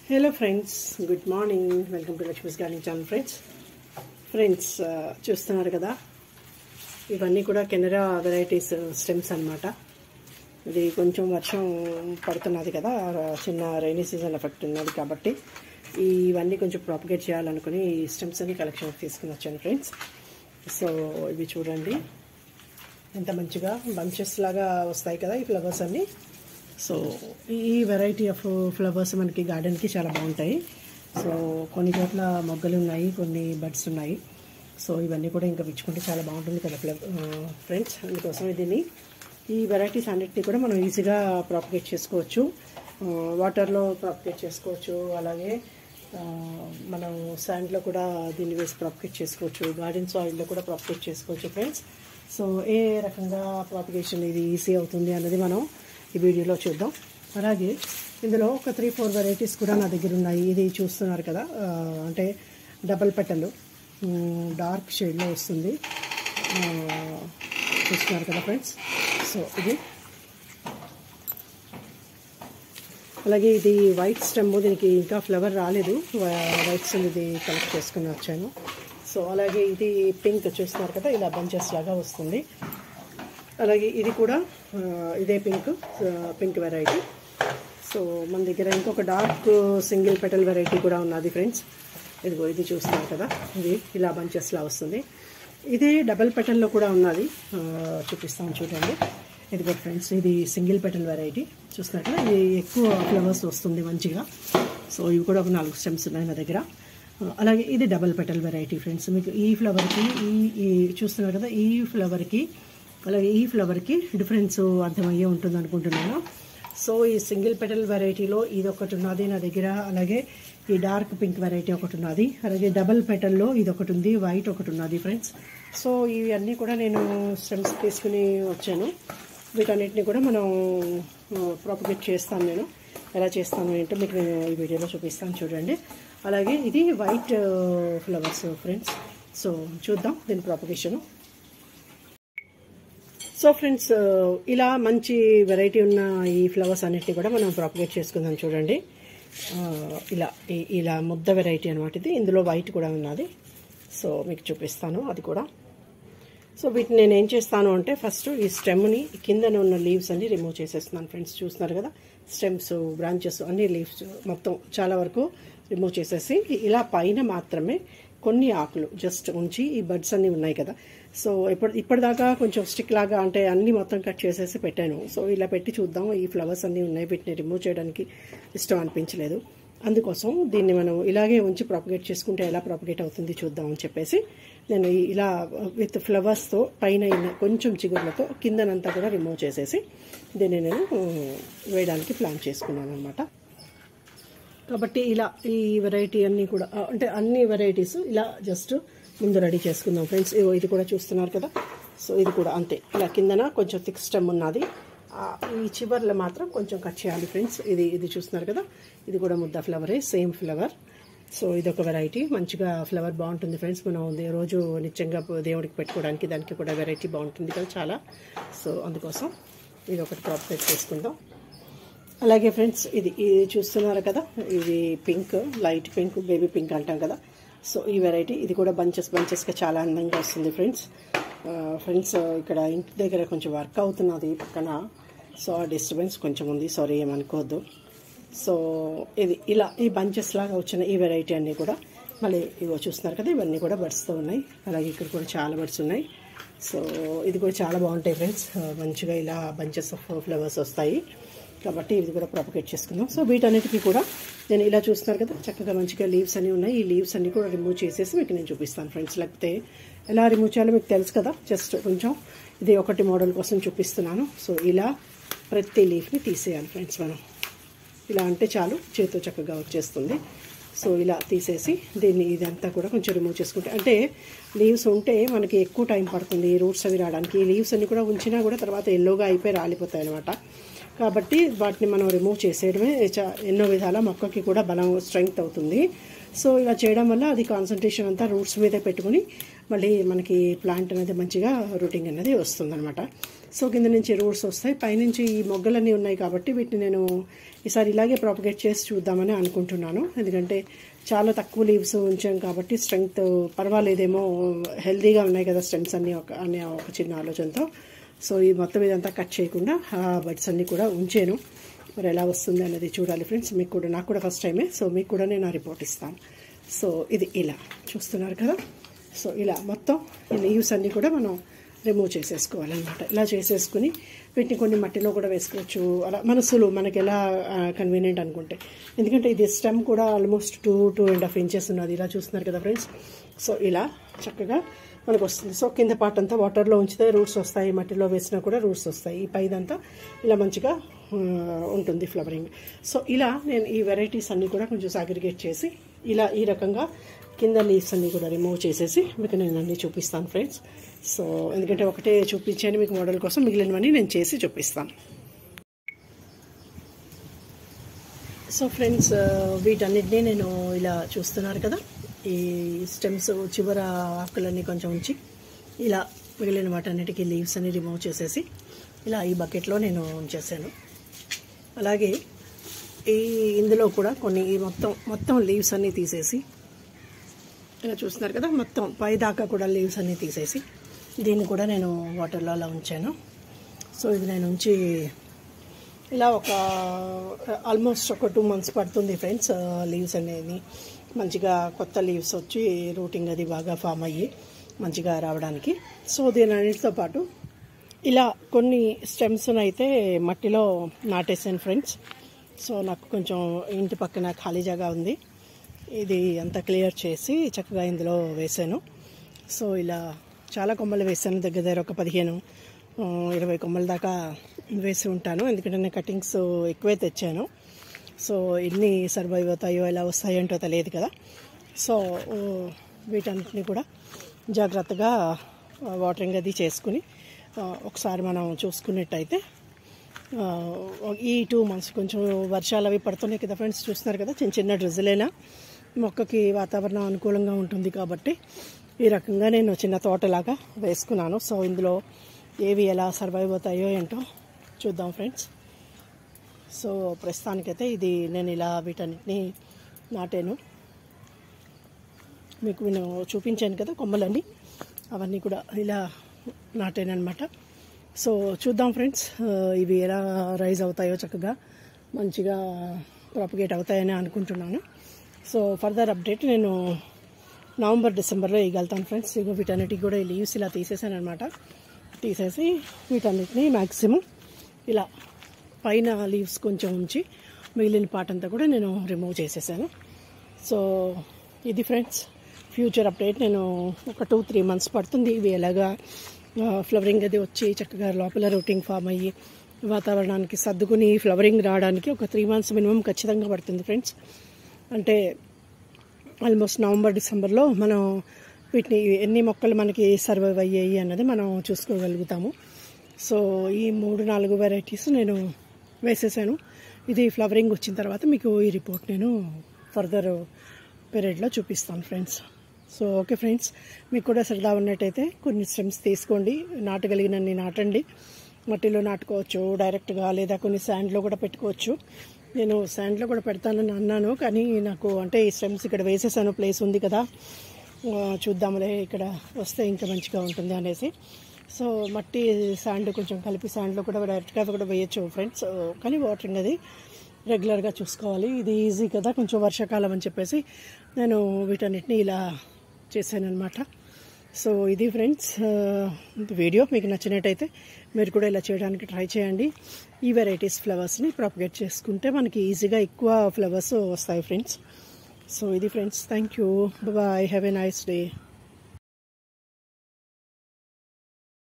Hello friends, good morning. Welcome to Lakshmi's Gardening channel friends. చూస్తున్నారు కదా, ఇవన్నీ కూడా కెనరా వెరైటీస్ స్టెమ్స్ అన్నమాట. ఇది కొంచెం వర్షం పడుతున్నది కదా, చిన్న రైనీ సీజన్ ఎఫెక్ట్ ఉన్నది కాబట్టి ఇవన్నీ కొంచెం ప్రాపగేట్ చేయాలనుకుని ఈ స్టెమ్స్ అన్ని కలెక్షన్ తీసుకుని వచ్చాను ఫ్రెండ్స్. సో ఇవి చూడండి ఎంత మంచిగా బంచెస్ లాగా వస్తాయి కదా ఈ ఫ్లవర్స్ అన్ని. సో ఈ వెరైటీ ఆఫ్ ఫ్లవర్స్ మనకి గార్డెన్కి చాలా బాగుంటాయి. సో కొన్ని చోట్ల మొగ్గలు ఉన్నాయి, కొన్ని బడ్స్ ఉన్నాయి. సో ఇవన్నీ కూడా ఇంకా విచ్చుకుంటే చాలా బాగుంటుంది కదా ఫ్రెండ్స్. అందుకోసం ఈ వెరైటీస్ అన్నిటినీ కూడా మనం ఈజీగా ప్రాపగేట్ చేసుకోవచ్చు. వాటర్లో ప్రాపగేట్ చేసుకోవచ్చు, అలాగే మనం శాండ్లో కూడా దీన్ని వేసి ప్రాపగేట్ చేసుకోవచ్చు, గార్డెన్ సాయిల్లో కూడా ప్రాపగేట్ చేసుకోవచ్చు ఫ్రెండ్స్. సో ఏ రకంగా ప్రాపగేషన్ ఇది ఈజీ అవుతుంది అన్నది మనం ఈ వీడియోలో చూద్దాం. అలాగే ఇందులో ఒక 3-4 వెరైటీస్ కూడా నా దగ్గర ఉన్నాయి. ఇది చూస్తున్నారు కదా, అంటే డబల్ పెటల్ డార్క్ షేడ్లో వస్తుంది, చూస్తున్నారు కదా ఫ్రెండ్స్. సో ఇది అలాగే ఇది వైట్ స్టెమ్, దీనికి ఇంకా ఫ్లవర్ రాలేదు, వైట్ స్టెమ్ ఇది కలెక్ట్ చేసుకుని వచ్చాను. సో అలాగే ఇది పింక్ చూస్తున్నారు కదా, ఇలా బంచెస్ లాగా వస్తుంది. అలాగే ఇది కూడా ఇదే పింక్ వెరైటీ. సో మన దగ్గర ఇంకొక డార్క్ సింగిల్ పెటల్ వెరైటీ కూడా ఉన్నది ఫ్రెండ్స్. ఇది చూస్తున్నారు కదా, ఇది ఇలా బంచెస్లా వస్తుంది. ఇదే డబల్ పెటల్లో కూడా ఉన్నది, చూపిస్తాను చూడండి. ఇదిగో ఫ్రెండ్స్, ఇది సింగిల్ పెటల్ వెరైటీ చూస్తున్నారు కదా, ఇది ఎక్కువ ఫ్లవర్స్ వస్తుంది మంచిగా. సో ఇవి కూడా ఒక 4 స్టెమ్స్ ఉన్నాయి నా దగ్గర. అలాగే ఇది డబల్ పెటల్ వెరైటీ ఫ్రెండ్స్. మీకు ఈ ఫ్లవర్కి ఈ చూస్తున్నారు కదా, ఈ ఫ్లవర్కి అలాగే ఈ ఫ్లవర్కి డిఫరెన్స్ అర్థమయ్యే ఉంటుంది అనుకుంటున్నాను. సో ఈ సింగిల్ పెటల్ వెరైటీలో ఇది ఒకటి ఉన్నది నా దగ్గర, అలాగే ఈ డార్క్ పింక్ వెరైటీ ఒకటి ఉన్నది, అలాగే డబల్ పెటల్లో ఇది ఒకటి ఉంది, వైట్ ఒకటి ఉన్నది ఫ్రెండ్స్. సో ఇవన్నీ కూడా నేను స్టెమ్స్ తీసుకుని వచ్చాను. వీటన్నిటిని కూడా మనం ప్రాపగేట్ చేస్తాను. నేను ఎలా చేస్తాను ఏంటో మీకు నేను ఈ వీడియోలో చూపిస్తాను చూడండి. అలాగే ఇది వైట్ ఫ్లవర్స్ ఫ్రెండ్స్. సో చూద్దాం దీని ప్రాపగేషను. సో ఫ్రెండ్స్, ఇలా మంచి వెరైటీ ఉన్న ఈ ఫ్లవర్స్ అన్నిటిని కూడా మనం ప్రాపగేట్ చేసుకుందాం చూడండి. ఇలా ముద్ద వెరైటీ అనమాట ఇది. ఇందులో వైట్ కూడా ఉన్నది, సో మీకు చూపిస్తాను అది కూడా. సో వీటిని నేను ఏం చేస్తాను అంటే, ఫస్ట్ ఈ స్టెమ్ని కిందన ఉన్న లీవ్స్ అన్ని రిమూవ్ చేసేస్తున్నాను ఫ్రెండ్స్. చూస్తున్నారు కదా, స్టెమ్స్, బ్రాంచెస్ అన్ని లీవ్స్ మొత్తం చాలా వరకు రిమూవ్ చేసేసి, ఇలా పైన మాత్రమే కొన్ని ఆకులు జస్ట్ ఉంచి, ఈ బడ్స్ అన్నీ ఉన్నాయి కదా, సో ఇప్పటిదాకా కొంచెం స్టిక్ లాగా అంటే అన్నీ మొత్తం కట్ చేసేసి పెట్టాను. సో ఇలా పెట్టి చూద్దాం, ఈ ఫ్లవర్స్ అన్నీ ఉన్నాయి, వీటిని రిమూవ్ చేయడానికి ఇష్టం అనిపించలేదు. అందుకోసం దీన్ని మనం ఇలాగే ఉంచి ప్రాపగేట్ చేసుకుంటే ఎలా ప్రాపగేట్ అవుతుంది చూద్దాం అని చెప్పేసి నేను ఇలా విత్ ఫ్లవర్స్తో పైన కొంచెం చిగుర్లతో కిందనంతా కూడా రిమూవ్ చేసేసి దీన్ని నేను వేయడానికి ప్లాన్ చేసుకున్నాను అనమాట. కాబట్టి ఇలా ఈ వెరైటీ అన్నీ కూడా, అంటే అన్ని వెరైటీస్ ఇలా జస్ట్ ముందు రెడీ చేసుకుందాం ఫ్రెండ్స్. ఇది కూడా చూస్తున్నారు కదా, సో ఇది కూడా అంతే. ఇలా కిందన కొంచెం థిక్ స్టెమ్ ఉన్నది, ఈ చివర్లో మాత్రం కొంచెం కట్ చేయాలి ఫ్రెండ్స్. ఇది చూస్తున్నారు కదా, ఇది కూడా ముద్ద ఫ్లవరే, సేమ్ ఫ్లవర్. సో ఇదొక వెరైటీ, మంచిగా ఫ్లవర్ బాగుంటుంది ఫ్రెండ్స్. మనం రోజు నిత్యంగా దేవుడికి పెట్టుకోవడానికి దానికి కూడా వెరైటీ బాగుంటుంది కదా చాలా. సో అందుకోసం ఇది ఒకటి ప్రాపగేట్ చేసుకుందాం. అలాగే ఫ్రెండ్స్, ఇది చూస్తున్నారు కదా, ఇది pink, light pink, baby pink అంటాం కదా. సో ఈ వెరైటీ ఇది కూడా బంచెస్గా చాలా అందంగా వస్తుంది ఫ్రెండ్స్. ఇక్కడ ఇంటి దగ్గర కొంచెం వర్క్ అవుతున్నది పక్కన, సో ఆ డిస్టర్బెన్స్ కొంచెం ఉంది, సారీ ఏమనుకోవద్దు. సో ఇలా ఈ బంచెస్ లాగా వచ్చిన ఈ వెరైటీ అన్నీ కూడా మళ్ళీ ఇవో చూస్తున్నారు కదా, ఇవన్నీ కూడా బడ్స్తో ఉన్నాయి. అలాగే ఇక్కడ కూడా చాలా బడ్స్ ఉన్నాయి. సో ఇది కూడా చాలా బాగుంటాయి ఫ్రెండ్స్, మంచిగా ఇలా బంచెస్ ఆఫ్ ఫ్లవర్స్ వస్తాయి కాబట్టి ఇది కూడా ప్రాపగేట్ చేసుకుందాం. సో వీటన్నిటికీ కూడా నేను ఇలా చూస్తున్నారు కదా, చక్కగా మంచిగా లీవ్స్ అన్నీ ఉన్నాయి. ఈ లీవ్స్ అన్నీ కూడా రిమూవ్ చేసేసి మీకు నేను చూపిస్తాను ఫ్రెండ్స్. లేకపోతే ఎలా రిమూవ్ చేయాలో మీకు తెలుసు కదా, జస్ట్ కొంచెం ఇది ఒకటి మోడల్ కోసం చూపిస్తున్నాను. సో ఇలా ప్రతి లీఫ్ని తీసేయాలి ఫ్రెండ్స్. మనం ఇలా అంటే చాలు, చేతితో చక్కగా వచ్చేస్తుంది. సో ఇలా తీసేసి ఇదంతా కూడా కొంచెం రిమూవ్ చేసుకుంటే, అంటే లీవ్స్ ఉంటే మనకి ఎక్కువ టైం పడుతుంది రూట్స్ అవి రావడానికి. ఈ లీవ్స్ అన్ని కూడా ఉంచినా కూడా తర్వాత ఎల్లోగా అయిపోయి రాలిపోతాయి అనమాట. కాబట్టి వాటిని మనం రిమూవ్ చేసేయడమే ఎన్నో విధాల మొక్కకి కూడా బలం, స్ట్రెంగ్త్ అవుతుంది. సో ఇలా చేయడం వల్ల అది కాన్సన్ట్రేషన్ అంతా రూట్స్ మీదే పెట్టుకుని మళ్ళీ మనకి ప్లాంట్ అనేది మంచిగా రూటింగ్ అనేది వస్తుందన్నమాట. సో కింద నుంచి రూట్స్ వస్తాయి, పైనుంచి ఈ మొగ్గలన్నీ ఉన్నాయి కాబట్టి వీటిని నేను ఈసారి ఇలాగే ప్రాపగేట్ చేసి చూద్దామని అనుకుంటున్నాను. ఎందుకంటే చాలా తక్కువ లీవ్స్ ఉంచాం కాబట్టి స్ట్రెంగ్త్ పర్వాలేదేమో, హెల్తీగా ఉన్నాయి కదా స్టెమ్స్ అన్నీ అనే ఒక చిన్న ఆలోచనతో సో ఈ మొత్తం ఇదంతా కట్ చేయకుండా ఆ బడ్స్ అన్నీ కూడా ఉంచాను. మరి ఎలా వస్తుంది అనేది చూడాలి ఫ్రెండ్స్. మీకు కూడా, నాకు కూడా ఫస్ట్ టైమే, సో మీకు కూడా నేను ఆ రిపోర్ట్ ఇస్తాను. సో ఇది ఇలా చూస్తున్నారు కదా. సో ఇలా మొత్తం ఈ లీవ్స్ అన్నీ కూడా మనం రిమూవ్ చేసేసుకోవాలన్నమాట. ఇలా చేసేసుకుని వీటిని కొన్ని మట్టిలో కూడా వేసుకోవచ్చు, అలా మనసులు మనకి ఎలా కన్వీనియంట్ అనుకుంటే. ఎందుకంటే ఇది స్టెమ్ కూడా ఆల్మోస్ట్ 2.5 ఇంచెస్ ఉన్నది. ఇలా చూస్తున్నారు కదా ఫ్రెండ్స్. సో ఇలా చక్కగా మనకు వస్తుంది. సో కింద పార్ట్ అంతా వాటర్లో ఉంచితే రూట్స్ వస్తాయి, మట్టిలో వేసినా కూడా రూట్స్ వస్తాయి. ఈ పైదంతా ఇలా మంచిగా ఉంటుంది ఫ్లవరింగ్. సో ఇలా నేను ఈ వెరైటీస్ అన్నీ కూడా కొంచెం సాగ్రిగేట్ చేసి ఇలా ఈ రకంగా కింద లీవ్స్ అన్నీ కూడా రిమూవ్ చేసేసి మీకు నేను అన్నీ చూపిస్తాను ఫ్రెండ్స్. సో ఎందుకంటే ఒకటే చూపించాను మీకు మోడల్ కోసం, మిగిలినవన్నీ నేను చేసి చూపిస్తాను. సో ఫ్రెండ్స్ వీటన్నిటినీ నేను ఇలా చూస్తున్నారు కదా, ఈ స్టెమ్స్ చివర ఆకులన్నీ కొంచెం ఉంచి ఇలా మిగిలిన వాటన్నిటికీ లీవ్స్ అన్ని రిమూవ్ చేసేసి ఇలా ఈ బకెట్లో నేను ఉంచేసాను. అలాగే ఇందులో కూడా కొన్ని మొత్తం లీవ్స్ అన్నీ తీసేసి ఇలా చూస్తున్నారు కదా, మొత్తం పై దాకా కూడా లీవ్స్ అన్నీ తీసేసి దీన్ని కూడా నేను వాటర్లో అలా ఉంచాను. సో ఇది నేను ఉంచి ఇలా ఆల్మోస్ట్ ఒక 2 months పడుతుంది ఫ్రెండ్స్. లీవ్స్ అనేది మంచిగా కొత్త లీవ్స్ వచ్చి రూటింగ్ అది బాగా ఫామ్ అయ్యి మంచిగా రావడానికి. సో దీని అన్నిటితో పాటు ఇలా కొన్ని స్టెమ్స్ అయితే మట్టిలో నాటేసాను ఫ్రెండ్స్. సో నాకు కొంచెం ఇంటి పక్కన ఖాళీ జాగా ఉంది, ఇది అంతా క్లియర్ చేసి చక్కగా ఇందులో వేసాను. సో ఇలా చాలా కొమ్మలు వేసాను, దగ్గర ఒక 15-20 కొమ్మల దాకా వేసి ఉంటాను. ఎందుకంటే నేను కటింగ్స్ ఎక్కువే తెచ్చాను. సో ఎన్ని సర్వైవ్ అవుతాయో ఎలా వస్తాయంటో తెలియదు కదా. సో వీటన్నిటిని కూడా జాగ్రత్తగా వాటరింగ్ అది చేసుకుని ఒకసారి మనం చూసుకున్నట్టయితే ఈ 2 months కొంచెం వర్షాలు అవి పడుతున్నాయి కదా ఫ్రెండ్స్. చూస్తున్నారు కదా, చిన్న డ్రిజిలైనా మొక్కకి వాతావరణం అనుకూలంగా ఉంటుంది కాబట్టి ఈ రకంగా నేను చిన్న తోటలాగా వేసుకున్నాను. సో ఇందులో ఏవి ఎలా సర్వైవ్ అవుతాయో ఏంటో చూద్దాం ఫ్రెండ్స్. సో ప్రస్తుతానికైతే ఇది నేను ఇలా వీటన్నిటిని నాటాను, మీకు నేను చూపించాను కదా కొమ్మలన్నీ, అవన్నీ కూడా ఇలా నాటాను అనమాట. సో చూద్దాం ఫ్రెండ్స్ ఇవి ఎలా రైజ్ అవుతాయో, చక్కగా మంచిగా ప్రాపగేట్ అవుతాయని అనుకుంటున్నాను. సో ఫర్దర్ అప్డేట్ నేను November-Decemberలో వేయగలుగుతాను ఫ్రెండ్స్. ఇక వీటన్నిటికి కూడా ఈ లీవ్స్ ఇలా తీసేసాను అనమాట. తీసేసి వీటన్నిటిని మ్యాక్సిమం ఇలా పైన లీవ్స్ కొంచెం ఉంచి మిగిలిన పార్ట్ అంతా కూడా నేను రిమూవ్ చేసేసాను. సో ఇది ఫ్రెండ్స్ ఫ్యూచర్ అప్డేట్. నేను ఒక 2-3 months పడుతుంది ఇవి ఎలాగా ఫ్లవరింగ్ అది వచ్చి చక్కగా లోపల రూటింగ్ ఫామ్ అయ్యి వాతావరణానికి సర్దుకుని ఫ్లవరింగ్ రావడానికి ఒక 3 months మినిమం ఖచ్చితంగా పడుతుంది ఫ్రెండ్స్. అంటే ఆల్మోస్ట్ November-Decemberలో మనం వీటిని ఎన్ని మొక్కలు మనకి సర్వైవ్ అయ్యాయి అన్నది మనం చూసుకోగలుగుతాము. సో ఈ 3-4 వెరైటీస్ నేను వేసేసాను. ఇది ఫ్లవరింగ్ వచ్చిన తర్వాత మీకు ఈ రిపోర్ట్ నేను ఫర్దర్ పీరియడ్లో చూపిస్తాను ఫ్రెండ్స్. సో ఓకే ఫ్రెండ్స్, మీకు కూడా సరదా ఉన్నట్టయితే కొన్ని స్టెమ్స్ తీసుకోండి, నాటగలిగినన్ని నాటండి. మట్టిలో నాటుకోవచ్చు డైరెక్ట్గా, లేదా కొన్ని శాండ్లో కూడా పెట్టుకోవచ్చు. నేను శాండ్లో కూడా పెడతానని అన్నాను, కానీ నాకు అంటే ఈ స్టెమ్స్ ఇక్కడ వేసేసాను, ప్లేస్ ఉంది కదా, చూద్దాంలే ఇక్కడ వస్తే ఇంకా మంచిగా ఉంటుంది అనేసి. సో మట్టి శాండ్ కొంచెం కలిపి శాండ్లో కూడా డైరెక్ట్గా కూడా వేయచ్చు ఫ్రెండ్స్. కానీ వాటరింగ్ అది రెగ్యులర్గా చూసుకోవాలి. ఇది ఈజీ కదా, కొంచెం వర్షాకాలం అని చెప్పేసి నేను వీటన్నిటిని ఇలా చేశాను అనమాట. సో ఇది ఫ్రెండ్స్ వీడియో. మీకు నచ్చినట్టయితే మీరు కూడా ఇలా చేయడానికి ట్రై చేయండి. ఈ వెరైటీస్ ఫ్లవర్స్ని ప్రాపగేట్ చేసుకుంటే మనకి ఈజీగా ఎక్కువ ఫ్లవర్స్ వస్తాయి ఫ్రెండ్స్. సో ఇది friends, thank you, bye, have a nice day.